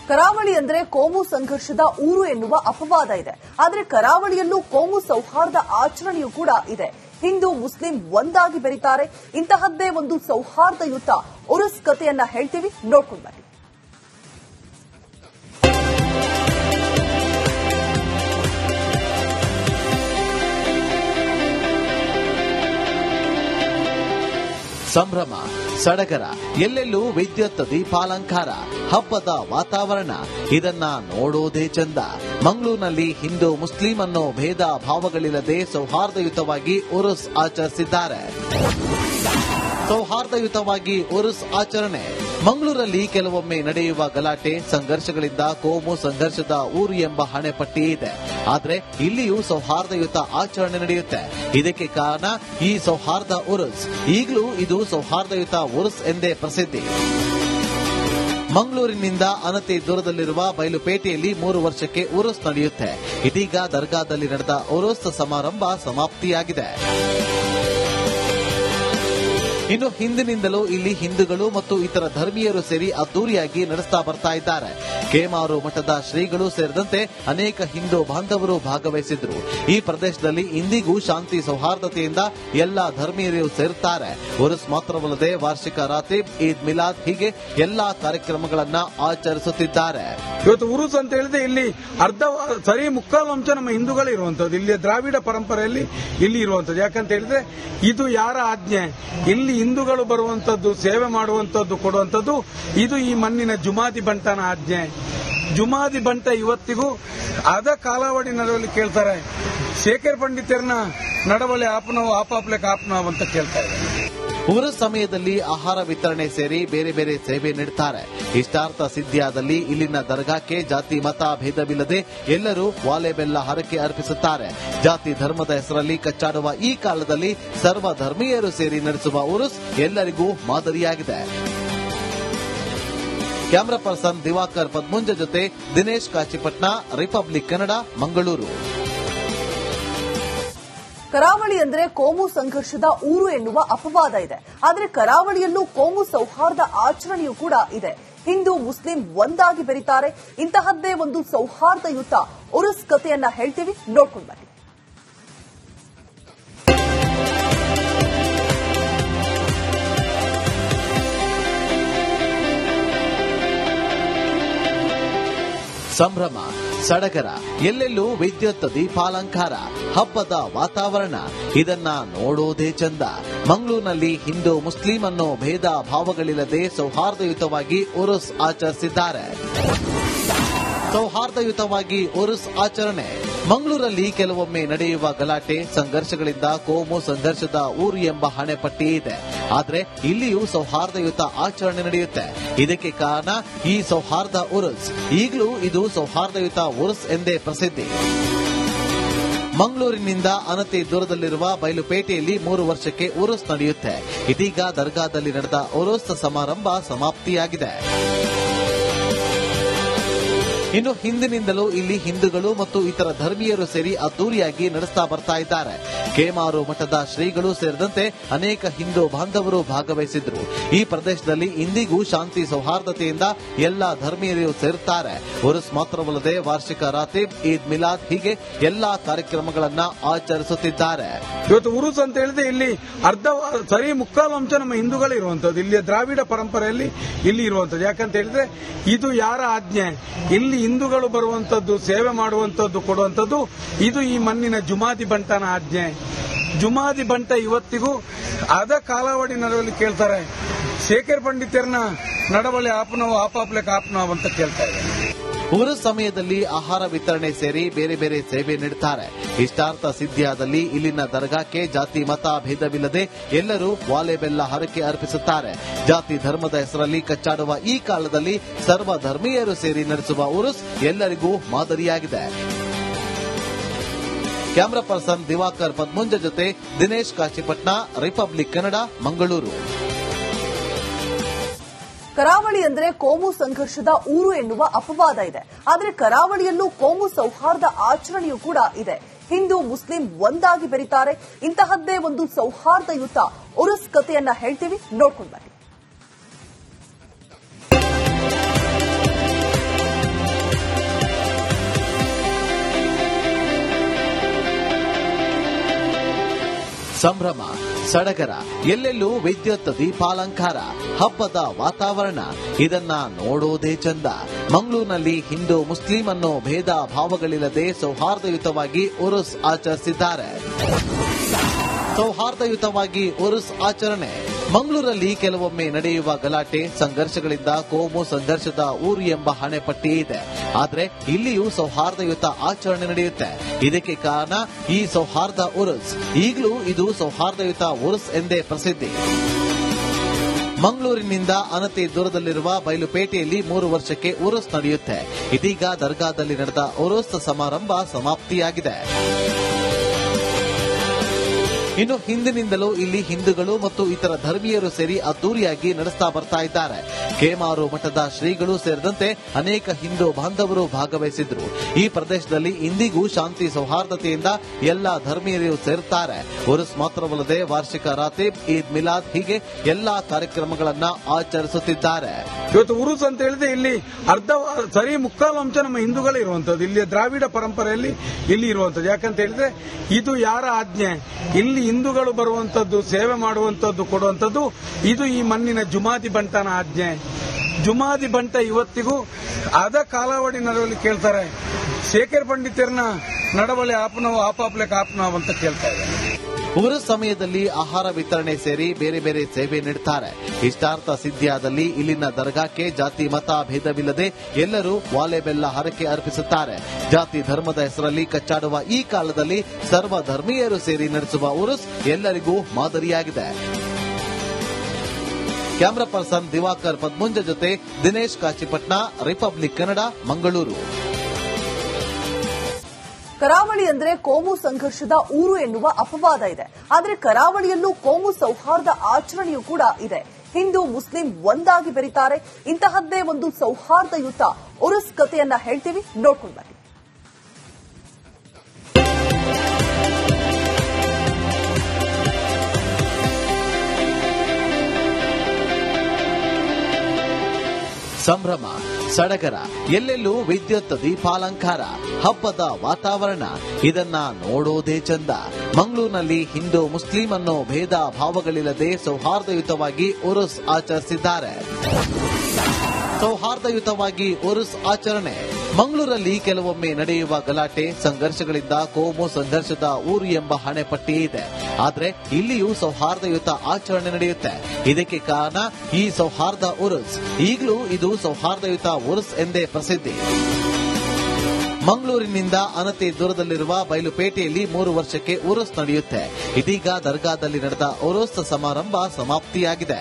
ಕರಾವಳಿ ಅಂದ್ರೆ ಕೋಮು ಸಂಘರ್ಷದ ಊರು ಎನ್ನುವ ಅಪವಾದ ಇದೆ. ಆದರೆ ಕರಾವಳಿಯಲ್ಲೂ ಕೋಮು ಸೌಹಾರ್ದ ಆಚರಣೆಯೂ ಕೂಡ ಇದೆ. ಹಿಂದೂ ಮುಸ್ಲಿಂ ಒಂದಾಗಿ ಬೆರೀತಾರೆ. ಇಂತಹದ್ದೇ ಒಂದು ಸೌಹಾರ್ದಯುತ ಉರುಸ್ ಕಥೆಯನ್ನ ಹೇಳ್ತೀವಿ, ನೋಡ್ಕೊಂಡು ಬನ್ನಿ. ಸಂಭ್ರಮ, ಸಡಗರ, ಎಲ್ಲೆಲ್ಲೂ ವಿದ್ಯುತ್ ದೀಪಾಲಂಕಾರ, ಹಬ್ಬದ ವಾತಾವರಣ, ಇದನ್ನ ನೋಡೋದೇ ಚಂದ. ಮಂಗಳೂರಿನಲ್ಲಿ ಹಿಂದೂ ಮುಸ್ಲಿಂ ಅನ್ನೋ ಭೇದ ಭಾವಗಳಿಲ್ಲದೆ ಸೌಹಾರ್ದಯುತವಾಗಿ ಉರುಸ್ ಆಚರಿಸಿದ್ದಾರೆ. ಸೌಹಾರ್ದಯುತವಾಗಿ ಉರುಸ್ ಆಚರಣೆ. ಮಂಗಳೂರಲ್ಲಿ ಕೆಲವೊಮ್ಮೆ ನಡೆಯುವ ಗಲಾಟೆ, ಸಂಘರ್ಷಗಳಿಂದ ಕೋಮು ಸಂಘರ್ಷದ ಊರು ಎಂಬ ಹಣೆಪಟ್ಟಿ ಇದೆ. ಆದರೆ ಇಲ್ಲಿಯೂ ಸೌಹಾರ್ದಯುತ ಆಚರಣೆ ನಡೆಯುತ್ತೆ. ಇದಕ್ಕೆ ಕಾರಣ ಈ ಸೌಹಾರ್ದ ಉರುಸ್. ಈಗಲೂ ಇದು ಸೌಹಾರ್ದಯುತ ಉರುಸ್ ಎಂದೇ ಪ್ರಸಿದ್ಧಿ. ಮಂಗಳೂರಿನಿಂದ ಅನತಿ ದೂರದಲ್ಲಿರುವ ಬಯಲುಪೇಟೆಯಲ್ಲಿ 3 ವರ್ಷಕ್ಕೆ ಉರುಸ್ ನಡೆಯುತ್ತೆ. ಇದೀಗ ದರ್ಗಾದಲ್ಲಿ ನಡೆದ ಉರುಸ್ ಸಮಾರಂಭ ಸಮಾಪ್ತಿಯಾಗಿದೆ. ಇನ್ನು ಹಿಂದಿನಿಂದಲೂ ಇಲ್ಲಿ ಹಿಂದೂಗಳು ಮತ್ತು ಇತರ ಧರ್ಮೀಯರು ಸೇರಿ ಅದ್ದೂರಿಯಾಗಿ ನಡೆಸ್ತಾ ಬರ್ತಾ ಇದ್ದಾರೆ. ಕೇಮಾರು ಮಠದ ಶ್ರೀಗಳು ಸೇರಿದಂತೆ ಅನೇಕ ಹಿಂದೂ ಬಾಂಧವರು ಭಾಗವಹಿಸಿದ್ರು. ಈ ಪ್ರದೇಶದಲ್ಲಿ ಇಂದಿಗೂ ಶಾಂತಿ ಸೌಹಾರ್ದತೆಯಿಂದ ಎಲ್ಲಾ ಧರ್ಮೀಯರು ಸೇರುತ್ತಾರೆ. ಉರುಸ್ ಮಾತ್ರವಲ್ಲದೆ ವಾರ್ಷಿಕ ರಾತೀಬ್, ಈದ್ ಮಿಲಾದ್ ಹೀಗೆ ಎಲ್ಲಾ ಕಾರ್ಯಕ್ರಮಗಳನ್ನ ಆಚರಿಸುತ್ತಿದ್ದಾರೆ. ಇವತ್ತು ಉರುಸ್ ಅಂತ ಹೇಳಿದ್ರೆ ಇಲ್ಲಿ ಸರಿ ಮುಕ್ಕಾಲು ಅಂಶ ನಮ್ಮ ಹಿಂದೂಗಳೇ ಇರುವಂತದ್ದು. ಇಲ್ಲಿ ದ್ರಾವಿಡ ಪರಂಪರೆಯಲ್ಲಿ ಇಲ್ಲಿ ಇರುವಂತದ್ದು. ಯಾಕಂತ ಹೇಳಿದ್ರೆ ಇದು ಯಾರ ಆಜ್ಞೆ? ಇಲ್ಲಿ ಹಿಂದೂಗಳು ಬರುವಂತದ್ದು, ಸೇವೆ ಮಾಡುವಂತದ್ದು, ಕೊಡುವಂತದ್ದು ಇದು ಈ ಮಣ್ಣಿನ ಜುಮಾದಿ ಬಂಟನ ಆಜ್ಞೆ. ಜುಮಾದಿ ಬಂಟ ಇವತ್ತಿಗೂ ಅದ ಕಾಲಾವಧಿ ನಡವಳಿ ಕೇಳ್ತಾರೆ. ಶೇಖರ್ ಪಂಡಿತರನ್ನ ನಡವಳಿ ಆಪನವು ಆಪಾಪ್ಲೆ ಕಾಪನವು ಅಂತ ಕೇಳ್ತಾರೆ. ಉರುಸ್ ಸಮಯದಲ್ಲಿ ಆಹಾರ ವಿತರಣೆ ಸೇರಿ ಬೇರೆ ಬೇರೆ ಸೇವೆ ನೀಡುತ್ತಾರೆ. ಇಷ್ಟಾರ್ಥ ಸಿದ್ಧಿಯಾದಲ್ಲಿ ಇಲ್ಲಿನ ದರ್ಗಾಕ್ಕೆ ಜಾತಿ ಮತ ಭೇದವಿಲ್ಲದೆ ಎಲ್ಲರೂ ವಾಲೆ ಬೆಲ್ಲ ಹರಕೆ ಅರ್ಪಿಸುತ್ತಾರೆ. ಜಾತಿ ಧರ್ಮದ ಹೆಸರಲ್ಲಿ ಕಚ್ಚಾಡುವ ಈ ಕಾಲದಲ್ಲಿ ಸರ್ವ ಧರ್ಮೀಯರು ಸೇರಿ ನಡೆಸುವ ಉರುಸ್ ಎಲ್ಲರಿಗೂ ಮಾದರಿಯಾಗಿದೆ. ಕ್ಯಾಮರಾ ಪರ್ಸನ್ ದಿವಾಕರ್ ಪದ್ಮುಂಜ ಜೊತೆ ದಿನೇಶ್ ಕಾಚಿಪಟ್ನ, ರಿಪಬ್ಲಿಕ್ ಕನ್ನಡ, ಮಂಗಳೂರು. ಕರಾವಳಿ ಅಂದ್ರೆ ಕೋಮು ಸಂಘರ್ಷದ ಊರು ಎನ್ನುವ ಅಪವಾದ ಇದೆ. ಆದರೆ ಕರಾವಳಿಯಲ್ಲೂ ಕೋಮು ಸೌಹಾರ್ದ ಆಚರಣೆಯೂ ಕೂಡ ಇದೆ. ಹಿಂದೂ ಮುಸ್ಲಿಂ ಒಂದಾಗಿ ಬೆರೀತಾರೆ. ಇಂತಹದ್ದೇ ಒಂದು ಸೌಹಾರ್ದಯುತ ಉರುಸ್ ಕಥೆಯನ್ನ ಹೇಳ್ತೀವಿ, ನೋಡ್ಕೊಂಡು ಬನ್ನಿ. ಸಂಭ್ರಮ, ಸಡಗರ, ಎಲ್ಲೆಲ್ಲೂ ವಿದ್ಯುತ್ ದೀಪಾಲಂಕಾರ, ಹಬ್ಬದ ವಾತಾವರಣ, ಇದನ್ನ ನೋಡೋದೇ ಚಂದ. ಮಂಗಳೂರಿನಲ್ಲಿ ಹಿಂದೂ ಮುಸ್ಲಿಂ ಅನ್ನೋ ಭೇದ ಭಾವಗಳಿಲ್ಲದೆ ಸೌಹಾರ್ದಯುತವಾಗಿ ಉರುಸ್ ಆಚರಿಸಿದ್ದಾರೆ. ಸೌಹಾರ್ದಯುತವಾಗಿ ಉರುಸ್ ಆಚರಣೆ. ಮಂಗಳೂರಲ್ಲಿ ಕೆಲವೊಮ್ಮೆ ನಡೆಯುವ ಗಲಾಟೆ, ಸಂಘರ್ಷಗಳಿಂದ ಕೋಮು ಸಂಘರ್ಷದ ಊರು ಎಂಬ ಹಣೆಪಟ್ಟಿ ಇದೆ. ಆದರೆ ಇಲ್ಲಿಯೂ ಸೌಹಾರ್ದಯುತ ಆಚರಣೆ ನಡೆಯುತ್ತೆ. ಇದಕ್ಕೆ ಕಾರಣ ಈ ಸೌಹಾರ್ದ ಉರುಸ್. ಈಗಲೂ ಇದು ಸೌಹಾರ್ದಯುತ ಉರುಸ್ ಎಂದೇ ಪ್ರಸಿದ್ಧಿ. ಮಂಗಳೂರಿನಿಂದ ಅನತಿ ದೂರದಲ್ಲಿರುವ ಬಯಲುಪೇಟೆಯಲ್ಲಿ 3 ವರ್ಷಕ್ಕೆ ಉರುಸ್ ನಡೆಯುತ್ತೆ. ಇದೀಗ ದರ್ಗಾದಲ್ಲಿ ನಡೆದ ಉರುಸ್ ಸಮಾರಂಭ ಸಮಾಪ್ತಿಯಾಗಿದೆ. ಇನ್ನು ಹಿಂದಿನಿಂದಲೂ ಇಲ್ಲಿ ಹಿಂದೂಗಳು ಮತ್ತು ಇತರ ಧರ್ಮೀಯರು ಸೇರಿ ಅದ್ದೂರಿಯಾಗಿ ನಡೆಸ್ತಾ ಬರ್ತಾ ಇದ್ದಾರೆ. ಕೇಮಾರು ಮಠದ ಶ್ರೀಗಳು ಸೇರಿದಂತೆ ಅನೇಕ ಹಿಂದೂ ಬಾಂಧವರು ಭಾಗವಹಿಸಿದ್ರು. ಈ ಪ್ರದೇಶದಲ್ಲಿ ಇಂದಿಗೂ ಶಾಂತಿ ಸೌಹಾರ್ದತೆಯಿಂದ ಎಲ್ಲಾ ಧರ್ಮೀಯರು ಸೇರುತ್ತಾರೆ. ಉರುಸ್ ಮಾತ್ರವಲ್ಲದೆ ವಾರ್ಷಿಕ ರಾತೀಬ್, ಈದ್ ಮಿಲಾದ್ ಹೀಗೆ ಎಲ್ಲಾ ಕಾರ್ಯಕ್ರಮಗಳನ್ನ ಆಚರಿಸುತ್ತಿದ್ದಾರೆ. ಇವತ್ತು ಉರುಸ್ ಅಂತ ಹೇಳಿದ್ರೆ ಇಲ್ಲಿ ಸರಿ ಮುಕ್ಕಾಲು ಅಂಶ ನಮ್ಮ ಹಿಂದೂಗಳೇ ಇರುವಂತದ್ದು. ಇಲ್ಲಿ ದ್ರಾವಿಡ ಪರಂಪರೆಯಲ್ಲಿ ಇಲ್ಲಿ ಇರುವಂತದ್ದು. ಯಾಕಂತ ಹೇಳಿದ್ರೆ ಇದು ಯಾರ ಆಜ್ಞೆ? ಇಲ್ಲಿ ಹಿಂದೂಗಳು ಬರುವಂತದ್ದು, ಸೇವೆ ಮಾಡುವಂತದ್ದು, ಕೊಡುವಂತದ್ದು ಇದು ಈ ಮಣ್ಣಿನ ಜುಮಾದಿ ಬಂಟನ ಆಜ್ಞೆ. ಜುಮಾದಿ ಬಂಟ ಇವತ್ತಿಗೂ ಅದ ಕಾಲಾವಧಿ ನಡವಳಿ ಕೇಳ್ತಾರೆ. ಶೇಖರ್ ಪಂಡಿತರನ್ನ ನಡವಳಿ ಆಪನವು ಆಪಾಪ್ಲೆ ಕಾಪನವು ಅಂತ ಕೇಳ್ತಾರೆ. ಉರುಸ್ ಸಮಯದಲ್ಲಿ ಆಹಾರ ವಿತರಣೆ ಸೇರಿ ಬೇರೆ ಬೇರೆ ಸೇವೆ ನೀಡುತ್ತಾರೆ. ಇಷ್ಟಾರ್ಥ ಸಿದ್ಧಿಯಾದಲ್ಲಿ ಇಲ್ಲಿನ ದರ್ಗಾಕ್ಕೆ ಜಾತಿ ಮತ ಭೇದವಿಲ್ಲದೆ ಎಲ್ಲರೂ ವಾಲೆ ಬೆಲ್ಲ ಹರಕೆ ಅರ್ಪಿಸುತ್ತಾರೆ. ಜಾತಿ ಧರ್ಮದ ಹೆಸರಲ್ಲಿ ಕಚ್ಚಾಡುವ ಈ ಕಾಲದಲ್ಲಿ ಸರ್ವ ಧರ್ಮೀಯರು ಸೇರಿ ನಡೆಸುವ ಉರುಸ್ ಎಲ್ಲರಿಗೂ ಮಾದರಿಯಾಗಿದೆ. ಕ್ಯಾಮರಾ ಪರ್ಸನ್ ದಿವಾಕರ್ ಪದ್ಮುಂಜ ಜೊತೆ ದಿನೇಶ್ ಕಾಚಿಪಟ್ನ, ರಿಪಬ್ಲಿಕ್ ಕನ್ನಡ, ಮಂಗಳೂರು. ಕರಾವಳಿ ಅಂದ್ರೆ ಕೋಮು ಸಂಘರ್ಷದ ಊರು ಎನ್ನುವ ಅಪವಾದ ಇದೆ. ಆದರೆ ಕರಾವಳಿಯಲ್ಲೂ ಕೋಮು ಸೌಹಾರ್ದ ಆಚರಣೆಯೂ ಕೂಡ ಇದೆ. ಹಿಂದೂ ಮುಸ್ಲಿಂ ಒಂದಾಗಿ ಬೆರೀತಾರೆ. ಇಂತಹದ್ದೇ ಒಂದು ಸೌಹಾರ್ದಯುತ ಉರುಸ್ ಕಥೆಯನ್ನ ಹೇಳ್ತೀವಿ, ನೋಡ್ಕೊಂಡು ಬನ್ನಿ. ಸಂಭ್ರಮ, ಸಡಗರ, ಎಲ್ಲೆಲ್ಲೂ ವಿದ್ಯುತ್ ದೀಪಾಲಂಕಾರ, ಹಬ್ಬದ ವಾತಾವರಣ, ಇದನ್ನ ನೋಡೋದೇ ಚಂದ. ಮಂಗಳೂರಿನಲ್ಲಿ ಹಿಂದೂ ಮುಸ್ಲಿಂ ಅನ್ನೋ ಭೇದ ಭಾವಗಳಿಲ್ಲದೆ ಸೌಹಾರ್ದಯುತವಾಗಿ ಉರುಸ್ ಆಚರಿಸಿದ್ದಾರೆ. ಸೌಹಾರ್ದಯುತವಾಗಿ ಉರುಸ್ ಆಚರಣೆ. ಮಂಗಳೂರಲ್ಲಿ ಕೆಲವೊಮ್ಮೆ ನಡೆಯುವ ಗಲಾಟೆ, ಸಂಘರ್ಷಗಳಿಂದ ಕೋಮು ಸಂಘರ್ಷದ ಊರು ಎಂಬ ಹಣೆಪಟ್ಟಿ ಇದೆ. ಆದರೆ ಇಲ್ಲಿಯೂ ಸೌಹಾರ್ದಯುತ ಆಚರಣೆ ನಡೆಯುತ್ತೆ. ಇದಕ್ಕೆ ಕಾರಣ ಈ ಸೌಹಾರ್ದ ಉರುಸ್. ಈಗಲೂ ಇದು ಸೌಹಾರ್ದಯುತ ಉರುಸ್ ಎಂದೇ ಪ್ರಸಿದ್ಧಿ. ಮಂಗಳೂರಿನಿಂದ ಅನತಿ ದೂರದಲ್ಲಿರುವ ಬೈಲುಪೇಟೆಯಲ್ಲಿ 3 ವರ್ಷಕ್ಕೆ ಉರುಸ್ ನಡೆಯುತ್ತೆ. ಇದೀಗ ದರ್ಗಾದಲ್ಲಿ ನಡೆದ ಉರುಸ್ ಸಮಾರಂಭ ಸಮಾಪ್ತಿಯಾಗಿದೆ. ಇನ್ನು ಹಿಂದಿನಿಂದಲೂ ಇಲ್ಲಿ ಹಿಂದೂಗಳು ಮತ್ತು ಇತರ ಧರ್ಮೀಯರು ಸೇರಿ ಅದ್ದೂರಿಯಾಗಿ ನಡೆಸ್ತಾ ಬರ್ತಾ ಇದ್ದಾರೆ. ಕೇಮಾರು ಮಠದ ಶ್ರೀಗಳು ಸೇರಿದಂತೆ ಅನೇಕ ಹಿಂದೂ ಬಾಂಧವರು ಭಾಗವಹಿಸಿದ್ರು. ಈ ಪ್ರದೇಶದಲ್ಲಿ ಇಂದಿಗೂ ಶಾಂತಿ ಸೌಹಾರ್ದತೆಯಿಂದ ಎಲ್ಲಾ ಧರ್ಮೀಯರು ಸೇರುತ್ತಾರೆ. ಉರುಸ್ ಮಾತ್ರವಲ್ಲದೆ ವಾರ್ಷಿಕ ರಾತೀಬ್, ಈದ್ ಮಿಲಾದ್ ಹೀಗೆ ಎಲ್ಲಾ ಕಾರ್ಯಕ್ರಮಗಳನ್ನ ಆಚರಿಸುತ್ತಿದ್ದಾರೆ. ಇವತ್ತು ಉರುಸ್ ಅಂತ ಹೇಳಿದ್ರೆ ಇಲ್ಲಿ ಸರಿ ಮುಕ್ಕಾಲು ಅಂಶ ನಮ್ಮ ಹಿಂದೂಗಳೇ ಇರುವಂತದ್ದು. ಇಲ್ಲಿ ದ್ರಾವಿಡ ಪರಂಪರೆಯಲ್ಲಿ ಇಲ್ಲಿ ಇರುವಂತದ್ದು. ಯಾಕಂತ ಹೇಳಿದ್ರೆ ಇದು ಯಾರ ಆಜ್ಞೆ? ಇಲ್ಲಿ ಹಿಂದೂಗಳು ಬರುವಂತದ್ದು, ಸೇವೆ ಮಾಡುವಂತದ್ದು, ಕೊಡುವಂತದ್ದು ಇದು ಈ ಮಣ್ಣಿನ ಜುಮಾದಿ ಬಂಟನ ಆಜ್ಞೆ. ಜುಮಾದಿ ಬಂಟ ಇವತ್ತಿಗೂ ಅದ ಕಾಲಾವಧಿ ನಡವಳಿ ಕೇಳ್ತಾರೆ. ಶೇಖರ್ ಪಂಡಿತರನ್ನ ನಡವಳಿ ಆಪನವು ಆಪಾಪ್ಲೆ ಕಾಪನವ್ ಅಂತ ಕೇಳ್ತಾ ಇದ್ದಾರೆ. ಉರುಸ್ ಸಮಯದಲ್ಲಿ ಆಹಾರ ವಿತರಣೆ ಸೇರಿ ಬೇರೆ ಬೇರೆ ಸೇವೆ ನೀಡುತ್ತಾರೆ. ಇಷ್ಟಾರ್ಥ ಸಿದ್ಧಿಯಾದಲ್ಲಿ ಇಲ್ಲಿನ ದರ್ಗಾಕ್ಕೆ ಜಾತಿ ಮತ ಭೇದವಿಲ್ಲದೆ ಎಲ್ಲರೂ ವಾಲೆ ಬೆಲ್ಲ ಹರಕೆ ಅರ್ಪಿಸುತ್ತಾರೆ. ಜಾತಿ ಧರ್ಮದ ಹೆಸರಲ್ಲಿ ಕಚ್ಚಾಡುವ ಈ ಕಾಲದಲ್ಲಿ ಸರ್ವ ಧರ್ಮೀಯರು ಸೇರಿ ನಡೆಸುವ ಉರುಸ್ ಎಲ್ಲರಿಗೂ ಮಾದರಿಯಾಗಿದೆ. ಕ್ಯಾಮರಾ ಪರ್ಸನ್ ದಿವಾಕರ್ ಪದ್ಮುಂಜ ಜೊತೆ ದಿನೇಶ್ ಕಾಚಿಪಟ್ನ, ರಿಪಬ್ಲಿಕ್ ಕನ್ನಡ, ಮಂಗಳೂರು. ಕರಾವಳಿ ಅಂದ್ರೆ ಕೋಮು ಸಂಘರ್ಷದ ಊರು ಎನ್ನುವ ಅಪವಾದ ಇದೆ. ಆದರೆ ಕರಾವಳಿಯಲ್ಲೂ ಕೋಮು ಸೌಹಾರ್ದ ಆಚರಣೆಯೂ ಕೂಡ ಇದೆ. ಹಿಂದೂ ಮುಸ್ಲಿಂ ಒಂದಾಗಿ ಬೆರೀತಾರೆ. ಇಂತಹದ್ದೇ ಒಂದು ಸೌಹಾರ್ದಯುತ ಉರುಸ್ ಕಥೆಯನ್ನ ಹೇಳ್ತೀವಿ, ನೋಡ್ಕೊಂಡು ಬನ್ನಿ. ಸಂಭ್ರಮ, ಸಡಗರ, ಎಲ್ಲೆಲ್ಲೂ ವಿದ್ಯುತ್ ದೀಪಾಲಂಕಾರ, ಹಬ್ಬದ ವಾತಾವರಣ, ಇದನ್ನ ನೋಡೋದೇ ಚಂದ. ಮಂಗಳೂರಿನಲ್ಲಿ ಹಿಂದೂ ಮುಸ್ಲಿಂ ಅನ್ನೋ ಭೇದ ಭಾವಗಳಿಲ್ಲದೆ ಸೌಹಾರ್ದಯುತವಾಗಿ ಉರುಸ್ ಆಚರಿಸಿದ್ದಾರೆ. ಸೌಹಾರ್ದಯುತವಾಗಿ ಉರುಸ್ ಆಚರಣೆ. ಮಂಗಳೂರಲ್ಲಿ ಕೆಲವೊಮ್ಮೆ ನಡೆಯುವ ಗಲಾಟೆ, ಸಂಘರ್ಷಗಳಿಂದ ಕೋಮು ಸಂಘರ್ಷದ ಊರು ಎಂಬ ಹಣೆಪಟ್ಟಿ ಇದೆ. ಆದರೆ ಇಲ್ಲಿಯೂ ಸೌಹಾರ್ದಯುತ ಆಚರಣೆ ನಡೆಯುತ್ತೆ. ಇದಕ್ಕೆ ಕಾರಣ ಈ ಸೌಹಾರ್ದ ಉರುಸ್. ಈಗಲೂ ಇದು ಸೌಹಾರ್ದಯುತ ಉರುಸ್ ಎಂದೇ ಪ್ರಸಿದ್ಧಿ. ಮಂಗಳೂರಿನಿಂದ ಅನತಿ ದೂರದಲ್ಲಿರುವ ಬೈಲುಪೇಟೆಯಲ್ಲಿ 3 ವರ್ಷಕ್ಕೆ ಉರುಸ್ ನಡೆಯುತ್ತೆ. ಇದೀಗ ದರ್ಗಾದಲ್ಲಿ ನಡೆದ ಉರುಸ್ ಸಮಾರಂಭ ಸಮಾಪ್ತಿಯಾಗಿದೆ.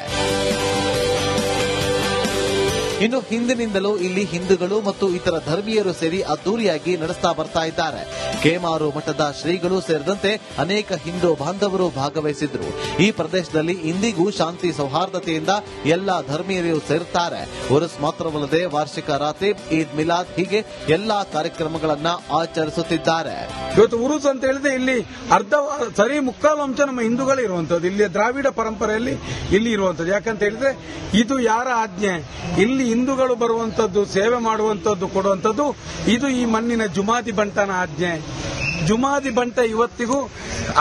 ಇನ್ನು ಹಿಂದಿನಿಂದಲೂ ಇಲ್ಲಿ ಹಿಂದೂಗಳು ಮತ್ತು ಇತರ ಧರ್ಮೀಯರು ಸೇರಿ ಅದ್ದೂರಿಯಾಗಿ ನಡೆಸ್ತಾ ಬರ್ತಾ ಇದ್ದಾರೆ. ಕೇಮಾರು ಮಠದ ಶ್ರೀಗಳು ಸೇರಿದಂತೆ ಅನೇಕ ಹಿಂದೂ ಬಾಂಧವರು ಭಾಗವಹಿಸಿದ್ರು. ಈ ಪ್ರದೇಶದಲ್ಲಿ ಇಂದಿಗೂ ಶಾಂತಿ ಸೌಹಾರ್ದತೆಯಿಂದ ಎಲ್ಲಾ ಧರ್ಮೀಯರು ಸೇರುತ್ತಾರೆ. ಉರುಸ್ ಮಾತ್ರವಲ್ಲದೆ ವಾರ್ಷಿಕ ರಾತೀಬ್, ಈದ್ ಮಿಲಾದ್ ಹೀಗೆ ಎಲ್ಲಾ ಕಾರ್ಯಕ್ರಮಗಳನ್ನ ಆಚರಿಸುತ್ತಿದ್ದಾರೆ. ಇವತ್ತು ಉರುಸ್ ಅಂತ ಹೇಳಿದ್ರೆ ಇಲ್ಲಿ ಸರಿ ಮುಕ್ಕಾಲು ಅಂಶ ನಮ್ಮ ಹಿಂದೂಗಳೇ ಇರುವಂತದ್ದು. ಇಲ್ಲಿ ದ್ರಾವಿಡ ಪರಂಪರೆಯಲ್ಲಿ ಇಲ್ಲಿ ಇರುವಂತದ್ದು. ಯಾಕಂತ ಹೇಳಿದ್ರೆ ಇದು ಯಾರ ಆಜ್ಞೆ? ಇಲ್ಲಿ ಹಿಂದೂಗಳು ಬರುವಂತದ್ದು, ಸೇವೆ ಮಾಡುವಂತದ್ದು, ಕೊಡುವಂತದ್ದು ಇದು ಈ ಮಣ್ಣಿನ ಜುಮಾದಿ ಬಂಟನ ಆಜ್ಞೆ. ಜುಮಾದಿ ಬಂಟ ಇವತ್ತಿಗೂ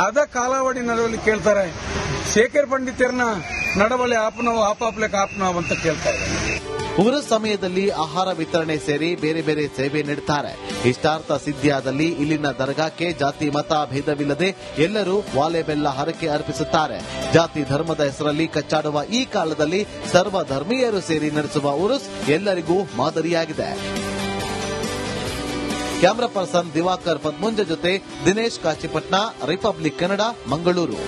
ಅದ ಕಾಲಾವಧಿ ನಡವಳಿ ಕೇಳ್ತಾರೆ. ಶೇಖರ್ ಪಂಡಿತರನ್ನ ನಡವಳಿ ಆಪನವು ಆಪಾಪ್ಲೆ ಕಾಪನವ್ ಅಂತ ಕೇಳ್ತಾ ಇದ್ದಾರೆ. ಉರುಸ್ ಸಮಯದಲ್ಲಿ ಆಹಾರ ವಿತರಣೆ ಸೇರಿ ಬೇರೆ ಬೇರೆ ಸೇವೆ ನೀಡುತ್ತಾರೆ. ಇಷ್ಟಾರ್ಥ ಸಿದ್ಧಿಯಾದಲ್ಲಿ ಇಲ್ಲಿನ ದರ್ಗಾಕ್ಕೆ ಜಾತಿ ಮತ ಭೇದವಿಲ್ಲದೆ ಎಲ್ಲರೂ ವಾಲೆ ಬೆಲ್ಲ ಹರಕೆ ಅರ್ಪಿಸುತ್ತಾರೆ. ಜಾತಿ ಧರ್ಮದ ಹೆಸರಲ್ಲಿ ಕಚ್ಚಾಡುವ ಈ ಕಾಲದಲ್ಲಿ ಸರ್ವ ಧರ್ಮೀಯರು ಸೇರಿ ನಡೆಸುವ ಉರುಸ್ ಎಲ್ಲರಿಗೂ ಮಾದರಿಯಾಗಿದೆ. ಕ್ಯಾಮರಾ ಪರ್ಸನ್ ದಿವಾಕರ್ ಪದ್ಮುಂಜ ಜೊತೆ ದಿನೇಶ್ ಕಾಚಿಪಟ್ನ, ರಿಪಬ್ಲಿಕ್ ಕನ್ನಡ, ಮಂಗಳೂರು.